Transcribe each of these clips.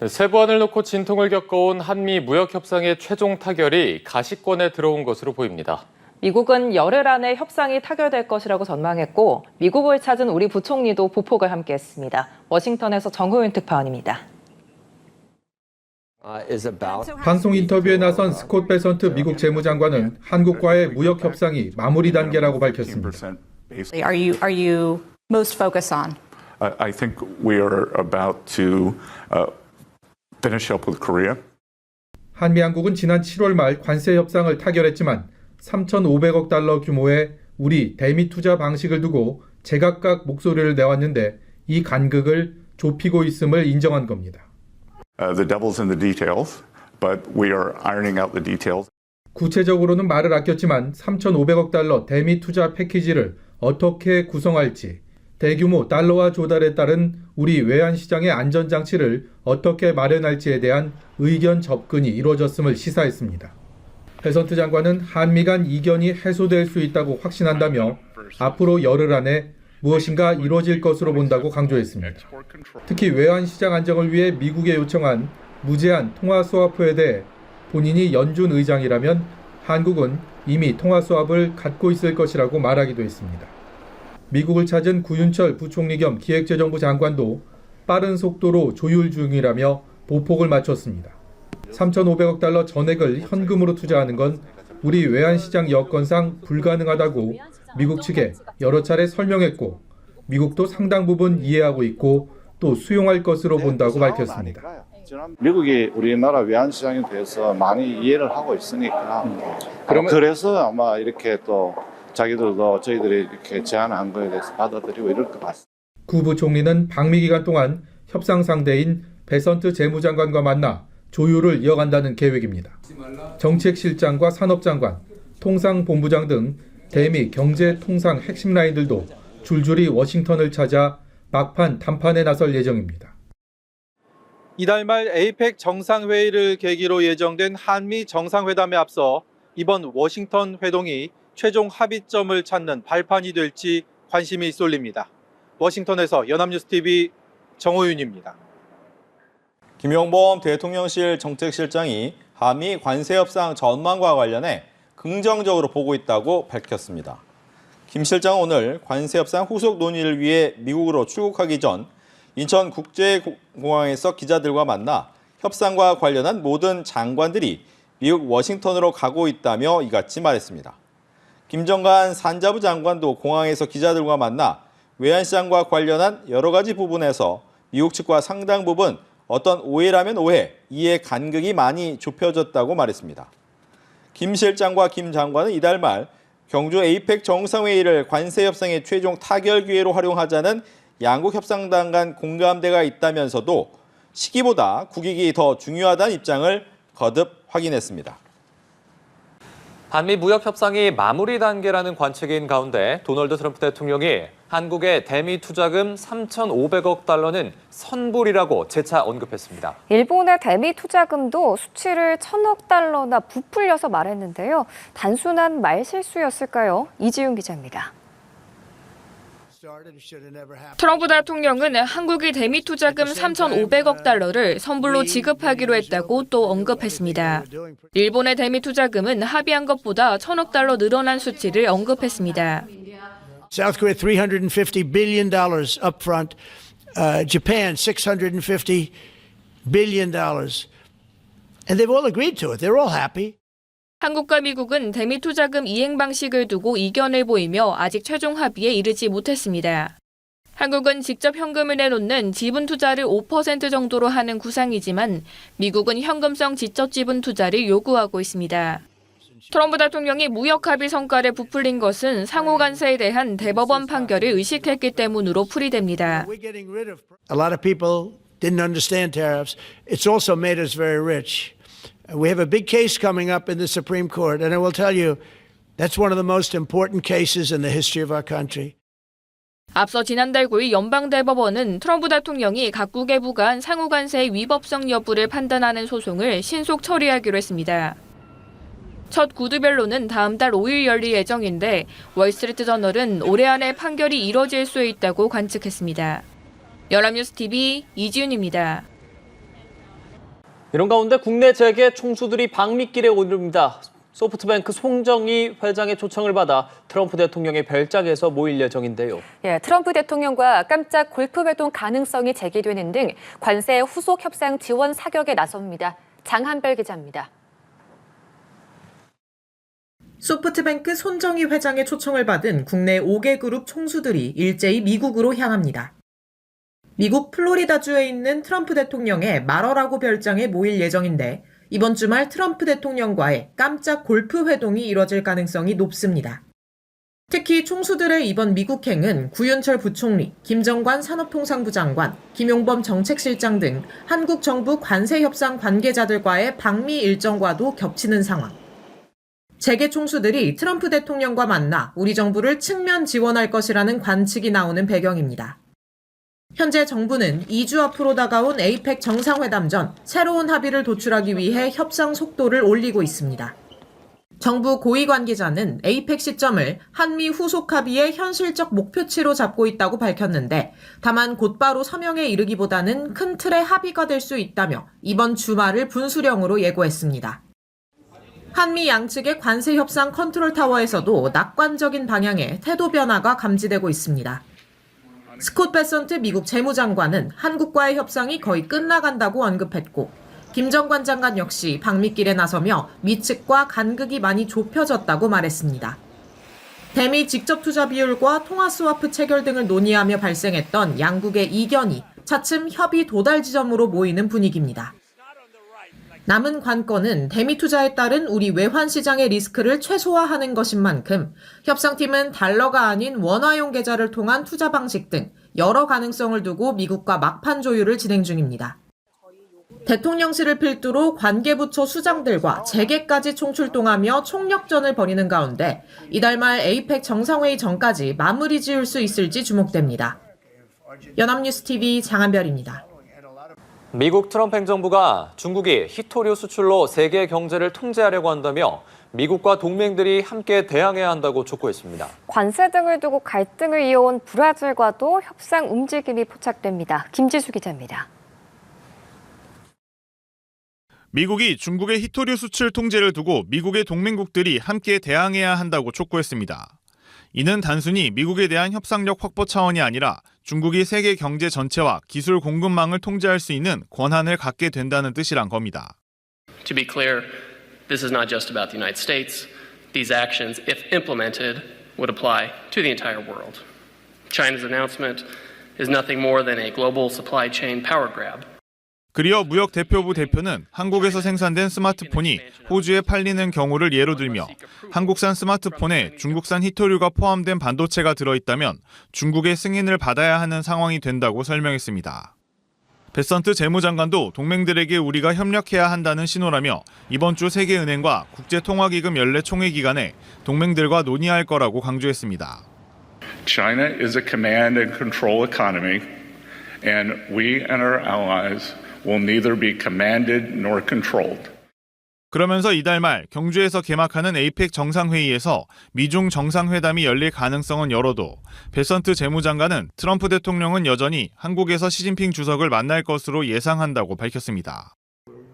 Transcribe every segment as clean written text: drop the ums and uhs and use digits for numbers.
세부안을 놓고 진통을 겪어온 한미 무역 협상의 최종 타결이 가시권에 들어온 것으로 보입니다. 미국은 열흘 안에 협상이 타결될 것이라고 전망했고 미국을 찾은 우리 부총리도 보폭을 함께했습니다. 워싱턴에서 정호윤 특파원입니다. 방송 인터뷰에 나선 스콧 베선트 미국 재무장관은 한국과의 무역 협상이 마무리 단계라고 밝혔습니다. Are you most focused on? I think we are about to finish up with Korea. 한미 양국은 지난 7월 말 관세 협상을 타결했지만 3,500억 달러 규모의 우리 대미 투자 방식을 두고 제각각 목소리를 내왔는데 이 간극을 좁히고 있음을 인정한 겁니다. The devil's in the details, but we are ironing out the details. 구체적으로는 말을 아꼈지만 3,500억 달러 대미 투자 패키지를 어떻게 구성할지, 대규모 달러화 조달에 따른 우리 외환시장의 안전장치를 어떻게 마련할지에 대한 의견 접근이 이루어졌음을 시사했습니다. 베선트 장관은 한미 간 이견이 해소될 수 있다고 확신한다며 앞으로 열흘 안에 무엇인가 이루어질 것으로 본다고 강조했습니다. 특히 외환시장 안정을 위해 미국에 요청한 무제한 통화스와프에 대해 본인이 연준 의장이라면 한국은 이미 통화스왑을 갖고 있을 것이라고 말하기도 했습니다. 미국을 찾은 구윤철 부총리 겸 기획재정부 장관도 빠른 속도로 조율 중이라며 보폭을 맞췄습니다. 3,500억 달러 전액을 현금으로 투자하는 건 우리 외환시장 여건상 불가능하다고 미국 측에 여러 차례 설명했고 미국도 상당 부분 이해하고 있고 또 수용할 것으로 본다고 밝혔습니다. 미국이 우리나라 외환시장에 대해서 많이 이해를 하고 있으니까 그래서 아마 이렇게 또 자기들도 저희들이 이렇게 제안한 거에 대해서 받아들이고 이럴 것 같습니다. 구 부총리는 방미 기간 동안 협상 상대인 베선트 재무장관과 만나 조율을 이어간다는 계획입니다. 정책실장과 산업장관, 통상본부장 등 대미 경제통상 핵심 라인들도 줄줄이 워싱턴을 찾아 막판談판에 나설 예정입니다. 이달 말 에이펙 정상회의를 계기로 예정된 한미 정상회담에 앞서 이번 워싱턴 회동이 최종 합의점을 찾는 발판이 될지 관심이 쏠립니다. 워싱턴에서 연합뉴스TV 정호윤입니다. 김용범 대통령실 정책실장이 한미 관세협상 전망과 관련해 긍정적으로 보고 있다고 밝혔습니다. 김 실장은 오늘 관세협상 후속 논의를 위해 미국으로 출국하기 전 인천국제공항에서 기자들과 만나 협상과 관련한 모든 장관들이 미국 워싱턴으로 가고 있다며 이같이 말했습니다. 김정관 산자부 장관도 공항에서 기자들과 만나 외환시장과 관련한 여러 가지 부분에서 미국 측과 상당 부분 어떤 오해라면 오해, 이해 간극이 많이 좁혀졌다고 말했습니다. 김 실장과 김 장관은 이달 말 경주 에이펙 정상회의를 관세협상의 최종 타결 기회로 활용하자는 양국 협상단 간 공감대가 있다면서도 시기보다 국익이 더 중요하다는 입장을 거듭 확인했습니다. 한미 무역 협상이 마무리 단계라는 관측인 가운데 도널드 트럼프 대통령이 한국의 대미 투자금 3,500억 달러는 선불이라고 재차 언급했습니다. 일본의 대미 투자금도 수치를 1,000억 달러나 부풀려서 말했는데요. 단순한 말실수였을까요? 이지윤 기자입니다. 트럼프 대통령은 한국이 대미 투자금 3,500억 달러를 선불로 지급하기로 했다고 또 언급했습니다. 일본의 대미 투자금은 합의한 것보다 1,000억 달러 늘어난 수치를 언급했습니다. South Korea $350 billion upfront, Japan $650 billion, and they've all agreed to it. They're all happy. 한국과 미국은 대미 투자금 이행 방식을 두고 이견을 보이며 아직 최종 합의에 이르지 못했습니다. 한국은 직접 현금을 내놓는 지분 투자를 5% 정도로 하는 구상이지만 미국은 현금성 지적 지분 투자를 요구하고 있습니다. 트럼프 대통령이 무역 합의 성과를 부풀린 것은 상호 관세에 대한 대법원 판결을 의식했기 때문으로 풀이됩니다. A lot of people didn't understand tariffs. It's also made us very rich. We have a big case coming up in the Supreme Court, and I will tell you, that's one of the most important cases in the history of our country. 앞서 지난달 9일 연방대법원은 트럼프 대통령이 각국에 부과한 상호관세의 위법성 여부를 판단하는 소송을 신속 처리하기로 했습니다. 첫 구두변론은 다음 달 5일 열릴 예정인데 월스트리트저널은 올해 안에 판결이 이뤄질 수 있다고 관측했습니다. 연합뉴스TV 이지윤입니다. 이런 가운데 국내 재계 총수들이 방미길에 오릅니다. 소프트뱅크 송정희 회장의 초청을 받아 트럼프 대통령의 별장에서 모일 예정인데요. 예, 트럼프 대통령과 깜짝 골프 회동 가능성이 제기되는 등 관세 후속 협상 지원 사격에 나섭니다. 장한별 기자입니다. 소프트뱅크 손정희 회장의 초청을 받은 국내 5개 그룹 총수들이 일제히 미국으로 향합니다. 미국 플로리다주에 있는 트럼프 대통령의 마러라고 별장에 모일 예정인데 이번 주말 트럼프 대통령과의 깜짝 골프 회동이 이뤄질 가능성이 높습니다. 특히 총수들의 이번 미국행은 구윤철 부총리, 김정관 산업통상부 장관, 김용범 정책실장 등 한국 정부 관세협상 관계자들과의 방미 일정과도 겹치는 상황. 재계 총수들이 트럼프 대통령과 만나 우리 정부를 측면 지원할 것이라는 관측이 나오는 배경입니다. 현재 정부는 2주 앞으로 다가온 에이펙 정상회담 전 새로운 합의를 도출하기 위해 협상 속도를 올리고 있습니다. 정부 고위 관계자는 에이펙 시점을 한미 후속 합의의 현실적 목표치로 잡고 있다고 밝혔는데 다만 곧바로 서명에 이르기보다는 큰 틀의 합의가 될 수 있다며 이번 주말을 분수령으로 예고했습니다. 한미 양측의 관세 협상 컨트롤 타워에서도 낙관적인 방향의 태도 변화가 감지되고 있습니다. 스콧 베선트 미국 재무장관은 한국과의 협상이 거의 끝나간다고 언급했고 김정관 장관 역시 방미길에 나서며 미측과 간극이 많이 좁혀졌다고 말했습니다. 대미 직접 투자 비율과 통화 스와프 체결 등을 논의하며 발생했던 양국의 이견이 차츰 협의 도달 지점으로 모이는 분위기입니다. 남은 관건은 대미 투자에 따른 우리 외환 시장의 리스크를 최소화하는 것인 만큼 협상팀은 달러가 아닌 원화용 계좌를 통한 투자 방식 등 여러 가능성을 두고 미국과 막판 조율을 진행 중입니다. 대통령실을 필두로 관계부처 수장들과 재계까지 총출동하며 총력전을 벌이는 가운데 이달 말 에이펙 정상회의 전까지 마무리 지을 수 있을지 주목됩니다. 연합뉴스TV 장한별입니다. 미국 트럼프 행정부가 중국이 희토류 수출로 세계 경제를 통제하려고 한다며 미국과 동맹들이 함께 대항해야 한다고 촉구했습니다. 관세 등을 두고 갈등을 이어온 브라질과도 협상 움직임이 포착됩니다. 김지수 기자입니다. 미국이 중국의 희토류 수출 통제를 두고 미국의 동맹국들이 함께 대항해야 한다고 촉구했습니다. 이는 단순히 미국에 대한 협상력 확보 차원이 아니라 중국이 세계 경제 전체와 기술 공급망을 통제할 수 있는 권한을 갖게 된다는 뜻이란 겁니다. To be clear, this is not just about the United States. These actions, if implemented, would apply to the entire world. China's announcement is nothing more than a global supply chain power grab. 그리어 무역 대표부 대표는 한국에서 생산된 스마트폰이 호주에 팔리는 경우를 예로 들며 한국산 스마트폰에 중국산 희토류가 포함된 반도체가 들어있다면 중국의 승인을 받아야 하는 상황이 된다고 설명했습니다. 베선트 재무장관도 동맹들에게 우리가 협력해야 한다는 신호라며 이번 주 세계은행과 국제통화기금 연례 총회 기간에 동맹들과 논의할 거라고 강조했습니다. China is a command and control economy, and we and our allies will neither be commanded nor controlled. 그러면서 이달 말 경주에서 개막하는 에이펙 정상회의에서 미중 정상회담이 열릴 가능성은 열어도 베선트 재무장관은 트럼프 대통령은 여전히 한국에서 시진핑 주석을 만날 것으로 예상한다고 밝혔습니다.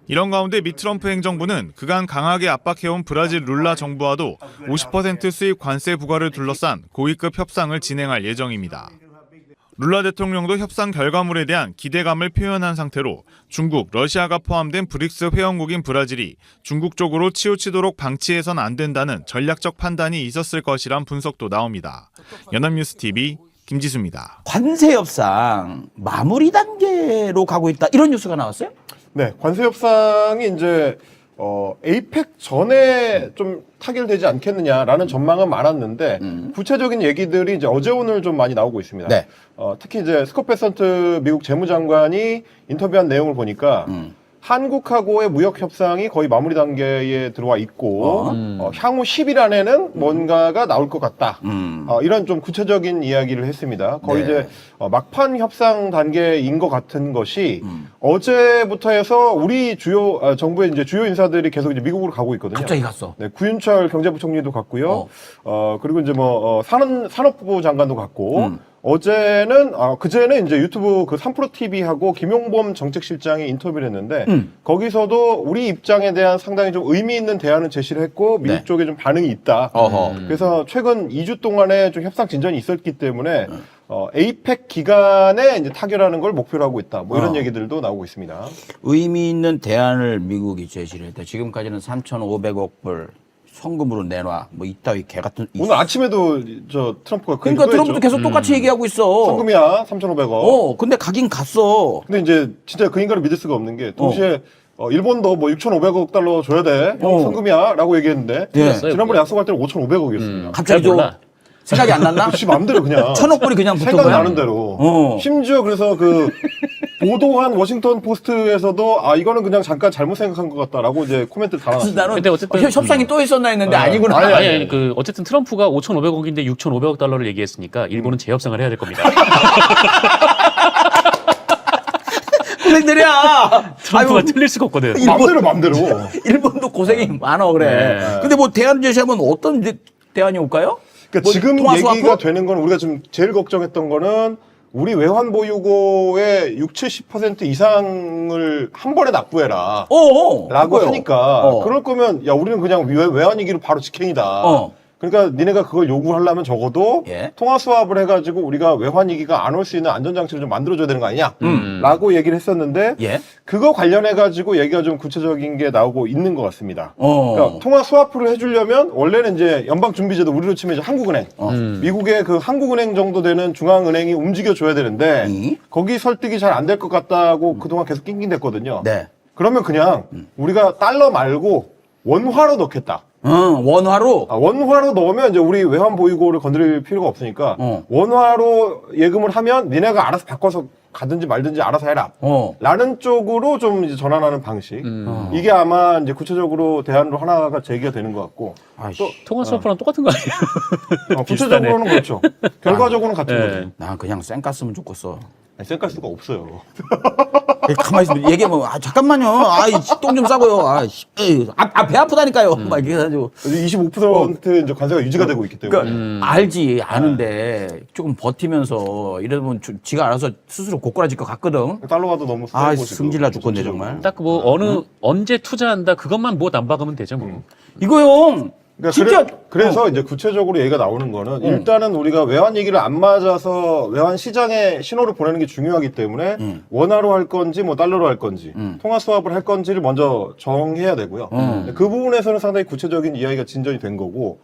이런 가운데 미 트럼프 행정부는 그간 강하게 압박해온 브라질 룰라 정부와도 50% 수입 관세 부과를 둘러싼 고위급 협상을 진행할 예정입니다. 룰라 대통령도 협상 결과물에 대한 기대감을 표현한 상태로 중국, 러시아가 포함된 브릭스 회원국인 브라질이 중국 쪽으로 치우치도록 방치해선 안 된다는 전략적 판단이 있었을 것이란 분석도 나옵니다. 연합뉴스TV 김지수입니다. 관세 협상 마무리 단계로 가고 있다 이런 뉴스가 나왔어요? 네, 관세 협상이 이제 에이펙 전에 좀 타결되지 않겠느냐라는 전망은 많았는데 구체적인 얘기들이 이제 어제 오늘 좀 많이 나오고 있습니다. 네. 특히 이제 스콧 베선트 미국 재무장관이 인터뷰한 내용을 보니까 한국하고의 무역 협상이 거의 마무리 단계에 들어와 있고 향후 10일 안에는 뭔가가 나올 것 같다. 이런 좀 구체적인 이야기를 했습니다. 거의 이제 막판 협상 단계인 것 같은 것이 어제부터 해서 우리 주요 정부의 이제 주요 인사들이 계속 이제 미국으로 가고 있거든요. 갑자기 갔어. 네, 구윤철 경제부총리도 갔고요. 그리고 이제 뭐 산업부 장관도 갔고. 어제는 그제는 이제 유튜브 그 3프로 TV하고 김용범 정책실장이 인터뷰를 했는데 거기서도 우리 입장에 대한 상당히 좀 의미 있는 대안을 제시를 했고 미국 네. 쪽에 좀 반응이 있다. 그래서 최근 2주 동안에 좀 협상 진전이 있었기 때문에 에이펙 기간에 이제 타결하는 걸 목표로 하고 있다. 뭐 이런 얘기들도 나오고 있습니다. 의미 있는 대안을 미국이 제시를 했다. 지금까지는 3,500억 불 성금으로 내놔. 뭐 이따위 개 같은. 오늘 아침에도 저 트럼프가 그러니까 트럼프도 계속 똑같이 얘기하고 있어. 성금이야 3,500억. 근데 가긴 갔어. 근데 이제 진짜 그 인간을 믿을 수가 없는 게 동시에 일본도 뭐 6,500억 달러 줘야 돼. 성금이야라고 얘기했는데 지난번에 약속할 때는 5,500억이었습니다. 갑자기 생각이 안 났나? 지 맘대로 그냥 1,000억 불이 그냥 붙은 거야. 생각나는 대로. 심지어 그래서 그 보도한 워싱턴 포스트에서도 이거는 그냥 잠깐 잘못 생각한 것 같다라고 이제 코멘트를 달아놨어요. 근데 어쨌든 협상이 또 있었나 했는데 아니구나. 아니, 그 어쨌든 트럼프가 5,500억인데 6,500억 달러를 얘기했으니까 일본은 재협상을 해야 될 겁니다. 고생들이야. 트럼프가 틀릴 수가 없거든. 맘대로. 일본도 고생이 많아 그래. 네. 근데 뭐 대안 제시하면 어떤 대안이 올까요? 그러니까 뭐 지금 통화 얘기가 스와프? 되는 건 우리가 지금 제일 걱정했던 거는 우리 외환 보유고의 60-70% 이상을 한 번에 납부해라. 라고 그거요. 하니까 그럴 거면 야 우리는 그냥 외환위기로 바로 직행이다. 그러니까 니네가 그걸 요구하려면 적어도 통화 수합을 해가지고 우리가 외환위기가 안 올 수 있는 안전장치를 좀 만들어줘야 되는 거 아니냐? 라고 얘기를 했었는데 그거 관련해가지고 얘기가 좀 구체적인 게 나오고 있는 것 같습니다. 그러니까 통화 수합을 해주려면 원래는 이제 연방준비제도 우리로 치면 이제 한국은행, 미국의 그 한국은행 정도 되는 중앙은행이 움직여줘야 되는데 거기 설득이 잘 안 될 것 같다고 그동안 계속 낑낑댔거든요. 그러면 그냥 우리가 달러 말고 원화로 넣겠다. 원화로? 원화로 넣으면 이제 우리 외환 보유고를 건드릴 필요가 없으니까 원화로 예금을 하면 니네가 알아서 바꿔서 가든지 말든지 알아서 해라. 라는 쪽으로 좀 이제 전환하는 방식. 이게 아마 이제 구체적으로 대안으로 하나가 제기가 되는 것 같고. 또 통화 수업이랑 똑같은 거 아니에요? 구체적으로는 그렇죠. 결과적으로는 같은 거죠. 난 그냥 쌩깠으면 좋겠어. 쌩가스가 없어요. 가만히 있으면 얘기하면 잠깐만요. 똥 좀 싸고요. 배 아프다니까요. 막 이렇게 해가지고 25% 이제 관세가 유지가 되고 있기 때문에. 그러니까 알지 아는데 조금 버티면서 이러면 지가 알아서 스스로 고꾸라질 것 같거든. 달러가도 너무 승질나 죽겠네 정말. 딱 뭐 언제 투자한다 그것만 못 안 박으면 되죠 뭐. 이거요. 그러니까 진짜 그래서 이제 구체적으로 얘기가 나오는 거는 일단은 우리가 외환 얘기를 안 맞아서 외환 시장에 신호를 보내는 게 중요하기 때문에 원화로 할 건지 뭐 달러로 할 건지 통화 수합을 할 건지를 먼저 정해야 되고요. 그 부분에서는 상당히 구체적인 이야기가 진전이 된 거고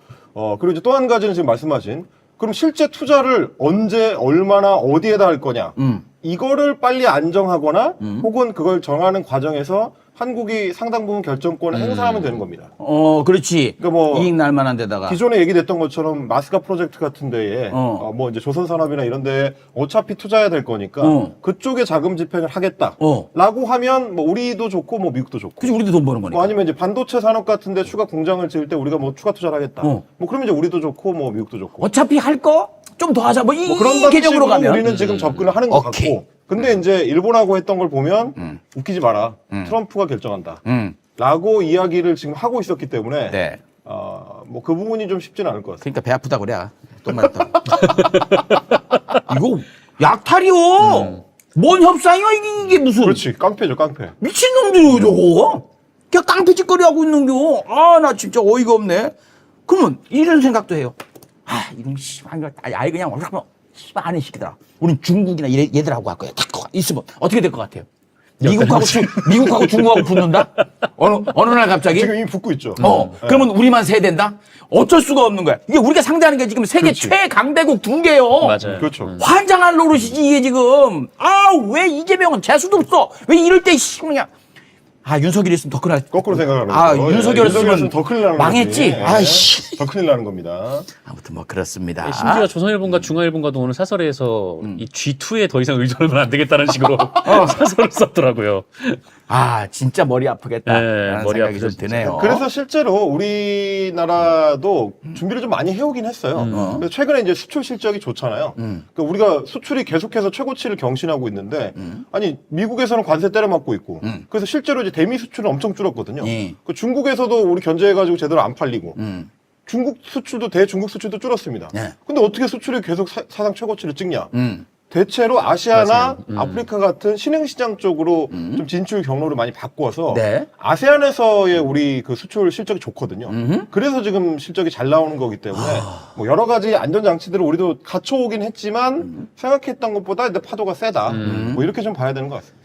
그리고 이제 또 한 가지는 지금 말씀하신 그럼 실제 투자를 언제 얼마나 어디에다 할 거냐 이거를 빨리 안정하거나 혹은 그걸 정하는 과정에서 한국이 상당 부분 결정권을 행사하면 되는 겁니다. 그렇지. 그러니까 뭐 이익 날 만한 데다가 기존에 얘기됐던 것처럼 마스카 프로젝트 같은 데에 뭐 이제 조선산업이나 이런 데에 어차피 투자해야 될 거니까 그쪽에 자금 집행을 하겠다라고 하면 뭐 우리도 좋고 뭐 미국도 좋고. 그치 우리도 돈 버는 거니까. 뭐 아니면 이제 반도체 산업 같은 데 추가 공장을 지을 때 우리가 뭐 추가 투자를 하겠다. 뭐 그러면 이제 우리도 좋고 뭐 미국도 좋고. 어차피 할 거 좀 더 하자. 뭐 이 그런 개념으로 가면 우리는 지금 접근을 하는 것 같고. 근데 이제 일본하고 했던 걸 보면 웃기지 마라. 트럼프가 결정한다. 라고 이야기를 지금 하고 있었기 때문에 뭐 그 부분이 좀 쉽지는 않을 것 같습니다. 그러니까 배 아프다 그래. 똥 맞다. 이거 약탈이요. 뭔 협상이야 이게 무슨. 그렇지. 깡패죠 깡패. 미친놈들이요 저거. 그냥 깡패짓거리 하고 있는겨. 나 진짜 어이가 없네. 그러면 이런 생각도 해요. 이런 씨발 아이 그냥 얼마나 씨발 아는 시키더라. 우린 중국이나 얘들하고 할 거야. 딱 있으면 어떻게 될 것 같아요? 미국하고 중국하고 붙는다? 어느 날 갑자기? 지금 이미 붙고 있죠. 그러면 우리만 세야 된다? 어쩔 수가 없는 거야. 이게 우리가 상대하는 게 지금 세계 최강대국 2개요. 맞아요. 그렇죠. 환장할 노릇이지 이게 지금. 왜 이재명은 재수도 없어? 왜 이럴 때 그냥. 윤석열이 있으면 더 큰일 거꾸로 생각하는 거죠. 윤석열 있으면 더 큰일 나는 망했지. 거지. 더 큰일 나는 겁니다. 아무튼 뭐 그렇습니다. 심지어 조선일보가 중앙일보가도 오늘 사설에서 이 G2에 더 이상 의존하면 안 되겠다는 식으로 사설을 썼더라고요. 진짜 머리 아프겠다. 네, 머리 생각이 좀 드네요. 그래서 실제로 우리나라도 준비를 좀 많이 해오긴 했어요. 그래서 최근에 이제 수출 실적이 좋잖아요. 그러니까 우리가 수출이 계속해서 최고치를 경신하고 있는데, 아니 미국에서는 관세 때려맞고 있고, 그래서 실제로 이제 대미 수출은 엄청 줄었거든요. 그 중국에서도 우리 견제해가지고 제대로 안 팔리고. 중국 수출도 대중국 수출도 줄었습니다. 네. 근데 어떻게 수출이 계속 사상 최고치를 찍냐? 대체로 아시아나 아프리카 같은 신흥시장 쪽으로 좀 진출 경로를 많이 바꿔서 네. 아세안에서의 우리 그 수출 실적이 좋거든요. 그래서 지금 실적이 잘 나오는 거기 때문에 뭐 여러 가지 안전장치들을 우리도 갖춰오긴 했지만 생각했던 것보다 파도가 세다. 뭐 이렇게 좀 봐야 되는 것 같습니다.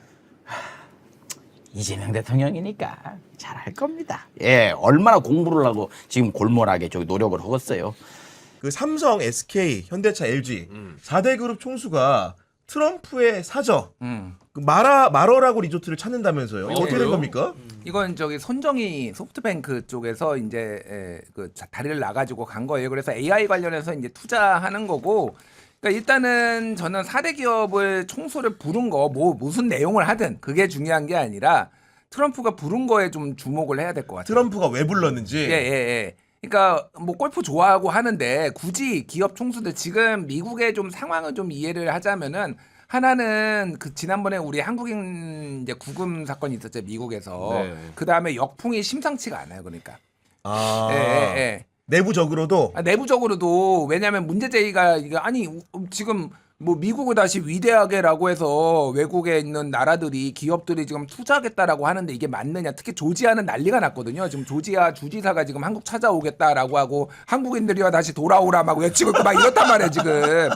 이재명 대통령이니까 잘할 겁니다. 예, 얼마나 공부를 하고 지금 골몰하게 저기 노력을 하겠어요. 그 삼성, SK, 현대차, LG 4대 그룹 총수가 트럼프의 사저 그 마러라고 리조트를 찾는다면서요. 이거 어떻게 된 겁니까? 이건 저기 손정희 소프트뱅크 쪽에서 이제 그 다리를 놔가지고 간 거예요. 그래서 AI 관련해서 이제 투자하는 거고. 그러니까 일단은 저는 4대 기업을 총수를 부른 거 뭐 무슨 내용을 하든 그게 중요한 게 아니라 트럼프가 부른 거에 좀 주목을 해야 될 것 같아요. 트럼프가 왜 불렀는지. 예. 그러니까 뭐 골프 좋아하고 하는데 굳이 기업 총수들 지금 미국의 좀 상황을 좀 이해를 하자면은 하나는 그 지난번에 우리 한국인 이제 구금 사건이 있었죠 미국에서. 네. 그 다음에 역풍이 심상치가 않아요. 그러니까. 예. 내부적으로도. 내부적으로도 왜냐하면 문제 제기가 이게 아니 지금 뭐 미국을 다시 위대하게라고 해서 외국에 있는 나라들이 기업들이 지금 투자하겠다라고 하는데 이게 맞느냐. 특히 조지아는 난리가 났거든요. 지금 조지아 주지사가 지금 한국 찾아오겠다라고 하고 한국인들이와 다시 돌아오라 막 외치고 있고 막 이렇단 말이에요 지금.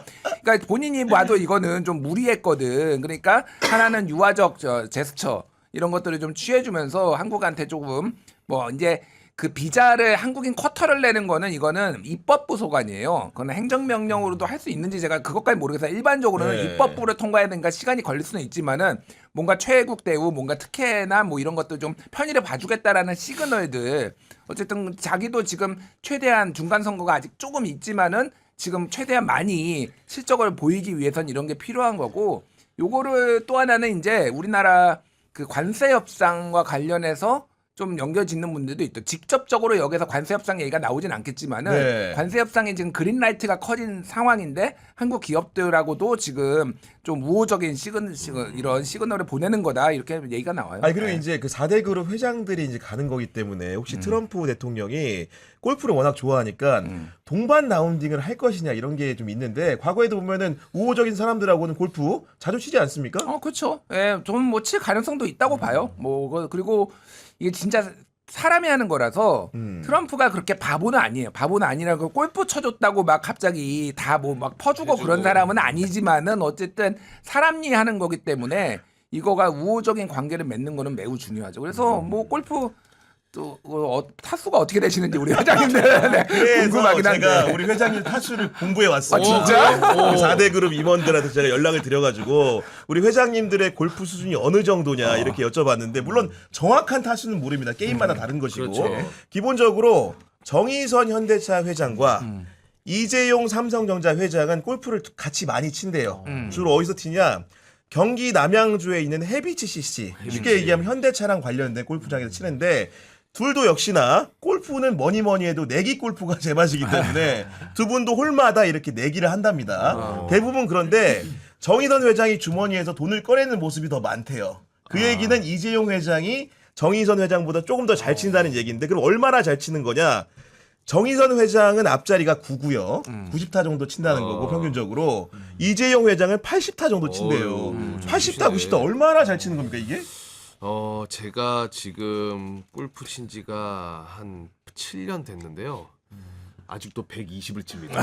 그러니까 본인이 봐도 이거는 좀 무리했거든. 그러니까 하나는 유화적 제스처 이런 것들을 좀 취해주면서 한국한테 조금 뭐 이제 그 비자를 한국인 쿼터를 내는 거는 이거는 입법부 소관이에요. 그건 행정명령으로도 할 수 있는지 제가 그것까지 모르겠어요. 일반적으로는 네. 입법부를 통과해야 되니까 시간이 걸릴 수는 있지만은 뭔가 최애국 대우, 뭔가 특혜나 뭐 이런 것도 좀 편의를 봐주겠다라는 시그널들. 어쨌든 자기도 지금 최대한 중간 선거가 아직 조금 있지만은 지금 최대한 많이 실적을 보이기 위해선 이런 게 필요한 거고 요거를 또 하나는 이제 우리나라 그 관세 협상과 관련해서 좀 연결짓는 분들도 있죠. 직접적으로 여기서 관세 협상 얘기가 나오진 않겠지만은 네. 관세 협상이 지금 그린라이트가 커진 상황인데 한국 기업들하고도 지금 좀 우호적인 이런 시그널을 보내는 거다 이렇게 얘기가 나와요. 아니 그리고 이제 그 4대 그룹 회장들이 이제 가는 거기 때문에 혹시 트럼프 대통령이 골프를 워낙 좋아하니까 동반 라운딩을 할 것이냐 이런 게 좀 있는데 과거에도 보면은 우호적인 사람들하고는 골프 자주 치지 않습니까? 그렇죠. 예, 저는 뭐 칠 가능성도 있다고 봐요. 뭐 그리고 이게 진짜 사람이 하는 거라서 트럼프가 그렇게 바보는 아니에요. 바보는 아니라고 골프 쳐줬다고 막 갑자기 다 뭐 막 퍼주고 그런 사람은 아니지만은 어쨌든 사람이 하는 거기 때문에 이거가 우호적인 관계를 맺는 거는 매우 중요하죠. 그래서 뭐 골프 또 타수가 어떻게 되시는지 우리 회장님들 네, 그래서 궁금하긴 한데 제가 우리 회장님 타수를 공부해 왔어요. 진짜? 4대 그룹 임원들한테 제가 연락을 드려가지고 우리 회장님들의 골프 수준이 어느 정도냐 이렇게 여쭤봤는데 물론 정확한 타수는 모릅니다. 게임마다 다른 것이고 그렇죠. 기본적으로 정의선 현대차 회장과 이재용 삼성전자 회장은 골프를 같이 많이 친대요. 주로 어디서 치냐? 경기 남양주에 있는 해비치 CC 쉽게 얘기하면 현대차랑 관련된 골프장에서 치는데 둘도 역시나 골프는 뭐니 해도 내기 골프가 제맛이기 때문에 두 분도 홀마다 이렇게 내기를 한답니다. 대부분 그런데 정의선 회장이 주머니에서 돈을 꺼내는 모습이 더 많대요. 그 얘기는 이재용 회장이 정의선 회장보다 조금 더 잘 친다는 얘기인데 그럼 얼마나 잘 치는 거냐? 정의선 회장은 앞자리가 9고요. 90타 정도 친다는 거고 평균적으로 이재용 회장은 80타 정도 친대요. 80타, 90타 얼마나 잘 치는 겁니까 이게? 제가 지금 골프 친 지가 한 7년 됐는데요. 아직도 120을 칩니다.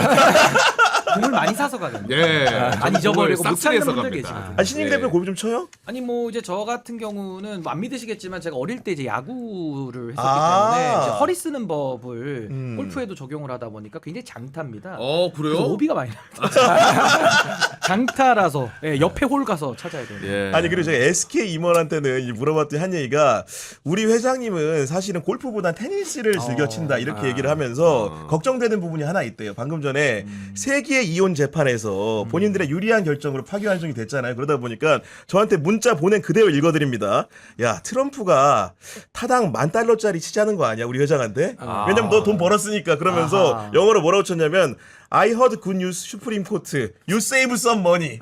공을 많이 사서 가겠네. 예. 안 잊어버리고 못 찾는 싹쓸이해서 분들 갑니다. 계시거든요. 신임 대표 골프 좀 쳐요? 아니 뭐 이제 저 같은 경우는 뭐 안 믿으시겠지만 제가 어릴 때 이제 야구를 했었기 아. 때문에 이제 허리 쓰는 법을 골프에도 적용을 하다 보니까 굉장히 장타입니다. 그래요? 그래서 오비가 많이 나요. 장타라서 예, 옆에 홀 가서 찾아야 돼요. 아니 그리고 제가 SK 임원한테는 물어봤더니 한 얘기가 우리 회장님은 사실은 골프보다 테니스를 즐겨 친다 이렇게 얘기를 하면서 걱정되는 부분이 하나 있대요. 방금 전에 세계 이혼 재판에서 본인들의 유리한 결정으로 파기환송이 됐잖아요. 그러다 보니까 저한테 문자 보낸 그대로 읽어드립니다. 야 트럼프가 타당 $10,000짜리 치자는 거 아니야 우리 회장한테? 왜냐면 너 돈 벌었으니까. 그러면서 영어로 뭐라고 쳤냐면 I heard good news, Supreme Court. You save some money.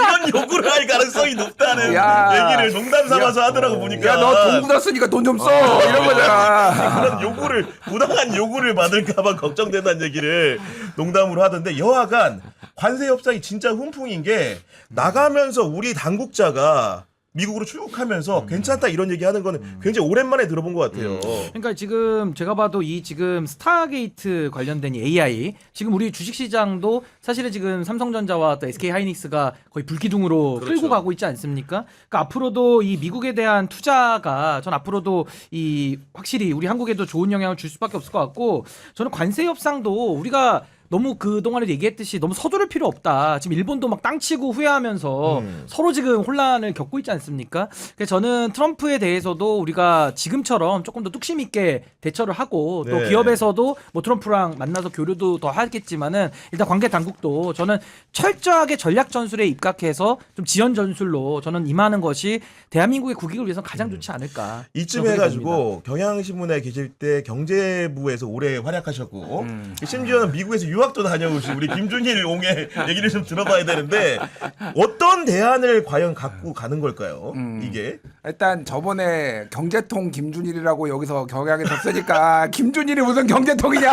이런 요구를 할 가능성이 높다는 야. 얘기를 농담 삼아서 하더라고 보니까. 야, 너 돈 굳었으니까 돈 좀 써. 이런 거잖아. 그런 요구를 부당한 요구를 받을까봐 걱정된다는 얘기를 농담으로 하던데 여하간 관세 협상이 진짜 훈풍인 게 나가면서 우리 당국자가 미국으로 출국하면서 괜찮다 이런 얘기하는 거는 굉장히 오랜만에 들어본 것 같아요. 그러니까 지금 제가 봐도 이 지금 스타게이트 관련된 이 AI 지금 우리 주식시장도 사실은 지금 삼성전자와 또 SK하이닉스가 거의 불기둥으로 끌고 가고 있지 않습니까? 그러니까 앞으로도 이 미국에 대한 투자가 전 앞으로도 이 확실히 우리 한국에도 좋은 영향을 줄 수밖에 없을 것 같고 저는 관세 협상도 우리가 너무 그동안에 얘기했듯이 너무 서두를 필요 없다. 지금 일본도 막 땅치고 후회하면서 서로 지금 혼란을 겪고 있지 않습니까? 그래서 저는 트럼프에 대해서도 우리가 지금처럼 조금 더 뚝심 있게 대처를 하고 또 네. 기업에서도 뭐 트럼프랑 만나서 교류도 더 하겠지만은 일단 관계 당국도 저는 철저하게 전략 전술에 입각해서 좀 지연 전술로 저는 임하는 것이 대한민국의 국익을 위해서 가장 좋지 않을까. 이쯤 해가지고 경향신문에 계실 때 경제부에서 오래 활약하셨고 심지어는 미국에서 유학도 다녀오신 우리 김준일 옹의 얘기를 좀 들어봐야 되는데 어떤 대안을 과연 갖고 가는 걸까요? 이게 일단 저번에 경제통 김준일이라고 여기서 경향에 섰으니까 김준일이 무슨 경제통이냐?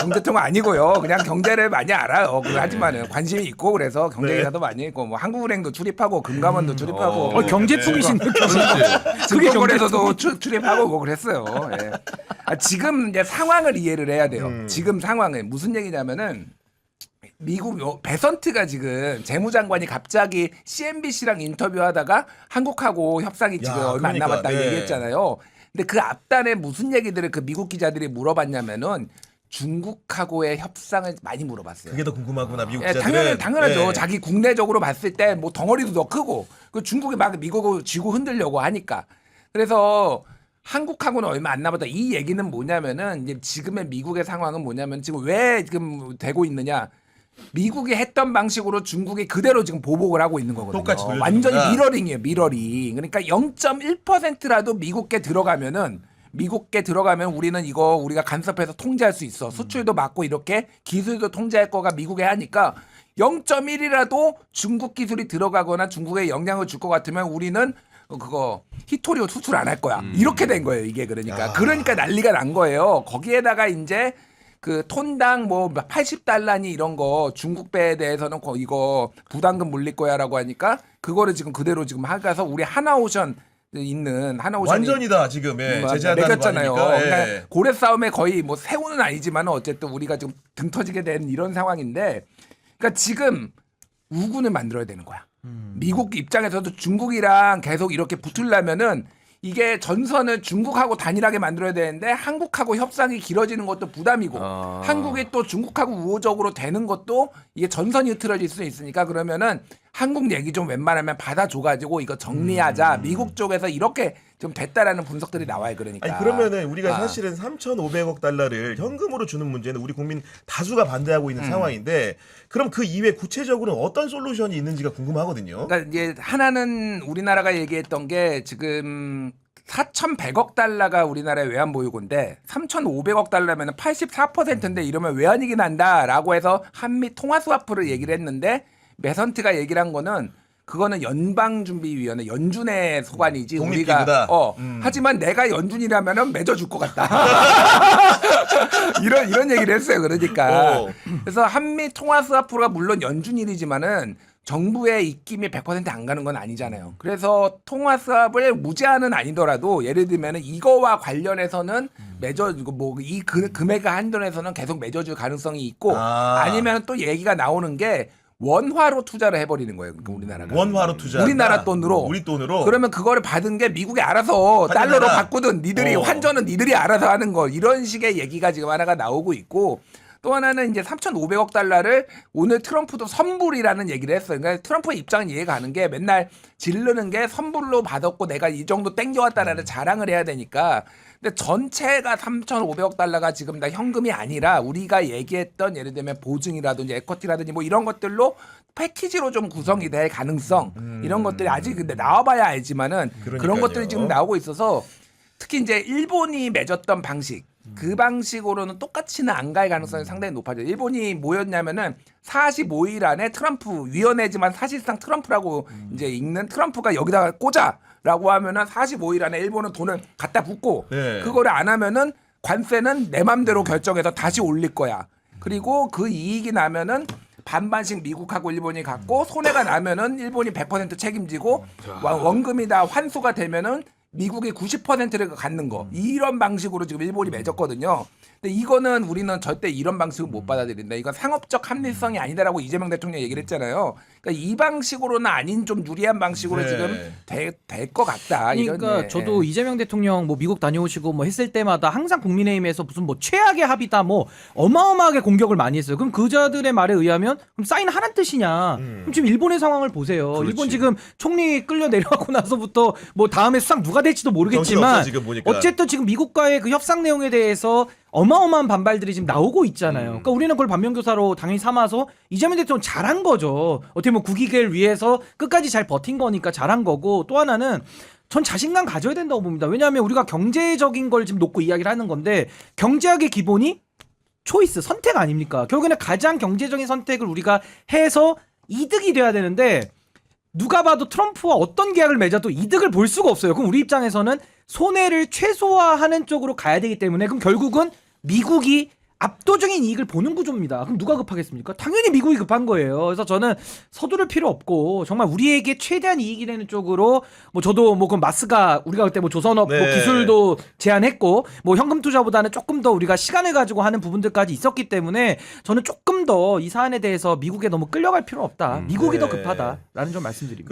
경제통은 아니고요. 그냥 경제를 많이 알아요. 하지만은 관심이 있고 그래서 경제기사도 많이 있고 뭐 한국은행도 출입하고 금감원도 출입하고 경제통이신 증권거래소도 출입하고 뭐 그랬어요. 예. 지금 이제 상황을 이해를 해야 돼요. 지금 상황은 무슨 얘기냐면은 미국 베선트가 지금 재무장관이 갑자기 CNBC랑 인터뷰하다가 한국하고 협상이 지금 얼마 안 남았다고 얘기했잖아요. 근데 그 앞단에 무슨 얘기들을 그 미국 기자들이 물어봤냐면은 중국하고의 협상을 많이 물어봤어요. 그게 더 궁금하구나 미국 기자들은. 당연하죠. 자기 국내적으로 봤을 때 뭐 덩어리도 더 크고 그 중국이 막 미국을 쥐고 흔들려고 하니까. 그래서 한국하고는 얼마 안 남았다. 이 얘기는 뭐냐면은 이제 지금의 미국의 상황은 뭐냐면 지금 왜 지금 되고 있느냐. 미국이 했던 방식으로 중국이 그대로 지금 보복을 하고 있는 거거든요. 똑같이 돌려주는구나. 완전히 미러링이에요. 미러링. 그러니까 0.1%라도 미국께 들어가면 우리는 이거 우리가 간섭해서 통제할 수 있어. 수출도 막고 이렇게 기술도 통제할 거가 미국에 하니까 0.1이라도 중국 기술이 들어가거나 중국에 영향을 줄 것 같으면 우리는 그거 히토리오 수출 안 할 거야. 이렇게 된 거예요. 이게 그러니까 난리가 난 거예요. 거기에다가 이제 그 톤당 뭐 80달러니 이런 거 중국 배에 대해서는 이거 부담금 물릴 거야라고 하니까 그거를 지금 그대로 지금 하가서 우리 하나오션 있는 하나오션이 완전이다 지금 제재한다는 거 매겼잖아요. 아닙니까? 그러니까 고래 싸움에 거의 뭐 새우는 아니지만 어쨌든 우리가 지금 등 터지게 된 이런 상황인데, 그러니까 지금 우군을 만들어야 되는 거야. 미국 입장에서도 중국이랑 계속 이렇게 붙으려면은 이게 전선을 중국하고 단일하게 만들어야 되는데 한국하고 협상이 길어지는 것도 부담이고 한국이 또 중국하고 우호적으로 되는 것도 이게 전선이 흐트러질 수 있으니까 그러면은 한국 얘기 좀 웬만하면 받아줘가지고 이거 정리하자. 미국 쪽에서 이렇게 좀 됐다라는 분석들이 나와요. 그러니까. 아니 그러면은 우리가 사실은 3,500억 달러를 현금으로 주는 문제는 우리 국민 다수가 반대하고 있는 상황인데 그럼 그 이외 구체적으로 어떤 솔루션이 있는지가 궁금하거든요. 그러니까 이제 하나는 우리나라가 얘기했던 게 지금 4,100억 달러가 우리나라의 외환보유고인데 3,500억 달러면 84%인데 이러면 외환위기 난다라고 해서 한미 통화스와프를 얘기를 했는데 매선트가 얘기를 한 거는 그거는 연방준비위원회 연준의 소관이지 우리가 하지만 내가 연준이라면은 맺어줄 것 같다. 이런 얘기를 했어요. 그러니까 그래서 한미 통화스와프가 물론 연준일이지만은 정부의 입김이 100% 안 가는 건 아니잖아요. 그래서 통화스왑을 무제한은 아니더라도 예를 들면은 이거와 관련해서는 이 금액의 한도에서는 계속 맺어줄 가능성이 있고 아니면 또 얘기가 나오는 게 원화로 투자를 해버리는 거예요. 그러니까 우리나라가. 원화로 투자. 우리나라 돈으로. 우리 돈으로. 그러면 그거를 받은 게 미국이 알아서 달러로 바꾸든 니들이 환전은 니들이 알아서 하는 거. 이런 식의 얘기가 지금 하나가 나오고 있고 또 하나는 이제 3,500억 달러를 오늘 트럼프도 선불이라는 얘기를 했어요. 그러니까 트럼프의 입장은 이해가 가는 게 맨날 지르는 게 선불로 받았고 내가 이 정도 땡겨왔다라는 자랑을 해야 되니까. 근데 전체가 3,500억 달러가 지금 다 현금이 아니라 우리가 얘기했던 예를 들면 보증이라든지 에쿼티라든지 뭐 이런 것들로 패키지로 좀 구성이 될 가능성 이런 것들이 아직 근데 나와봐야 알지만은 그런 것들이 지금 나오고 있어서 특히 이제 일본이 맺었던 방식 그 방식으로는 똑같이는 안 갈 가능성이 상당히 높아져요. 일본이 뭐였냐면은 45일 안에 트럼프 위원회지만 사실상 트럼프라고 이제 읽는 트럼프가 여기다가 꽂아라고 하면은 45일 안에 일본은 돈을 갖다 붓고 네. 그거를 안 하면은 관세는 내 맘대로 결정해서 다시 올릴 거야. 그리고 그 이익이 나면은 반반씩 미국하고 일본이 갖고 손해가 나면은 일본이 100% 책임지고 원금이다 환수가 되면은 미국이 90%를 갖는 거 이런 방식으로 지금 일본이 맺었거든요. 근데 이거는 우리는 절대 이런 방식을 못 받아들인다. 이건 상업적 합리성이 아니다라고 이재명 대통령이 얘기를 했잖아요. 그러니까 이 방식으로는 아닌 좀 유리한 방식으로 네. 지금 될 것 같다. 그러니까 이런, 저도 이재명 대통령 뭐 미국 다녀오시고 뭐 했을 때마다 항상 국민의힘에서 무슨 뭐 최악의 합의다 뭐 어마어마하게 공격을 많이 했어요. 그럼 그자들의 말에 의하면 그럼 사인 하란 뜻이냐? 그럼 지금 일본의 상황을 보세요. 그렇지. 일본 지금 총리 끌려 내려가고 나서부터 뭐 다음에 수상 누가 될지도 모르겠지만 정신없어, 지금 보니까. 어쨌든 지금 미국과의 그 협상 내용에 대해서 어마어마한 반발들이 지금 나오고 있잖아요. 그러니까 우리는 그걸 반면교사로 당연히 삼아서 이재명 대통령 잘한 거죠. 어떻게 보면 국익을 위해서 끝까지 잘 버틴 거니까 잘한 거고 또 하나는 전 자신감 가져야 된다고 봅니다. 왜냐하면 우리가 경제적인 걸 지금 놓고 이야기를 하는 건데 경제학의 기본이 초이스, 선택 아닙니까? 결국에는 가장 경제적인 선택을 우리가 해서 이득이 돼야 되는데 누가 봐도 트럼프와 어떤 계약을 맺어도 이득을 볼 수가 없어요. 그럼 우리 입장에서는 손해를 최소화하는 쪽으로 가야 되기 때문에 그럼 결국은 미국이 압도적인 이익을 보는 구조입니다. 그럼 누가 급하겠습니까? 당연히 미국이 급한 거예요. 그래서 저는 서두를 필요 없고 정말 우리에게 최대한 이익이 되는 쪽으로 뭐 저도 뭐 그 마스가 우리가 그때 뭐 조선업 뭐 네. 기술도 제안했고 뭐 현금 투자보다는 조금 더 우리가 시간을 가지고 하는 부분들까지 있었기 때문에 저는 조금 더 이 사안에 대해서 미국에 너무 끌려갈 필요 없다. 미국이 더 네. 급하다라는 점 말씀드립니다.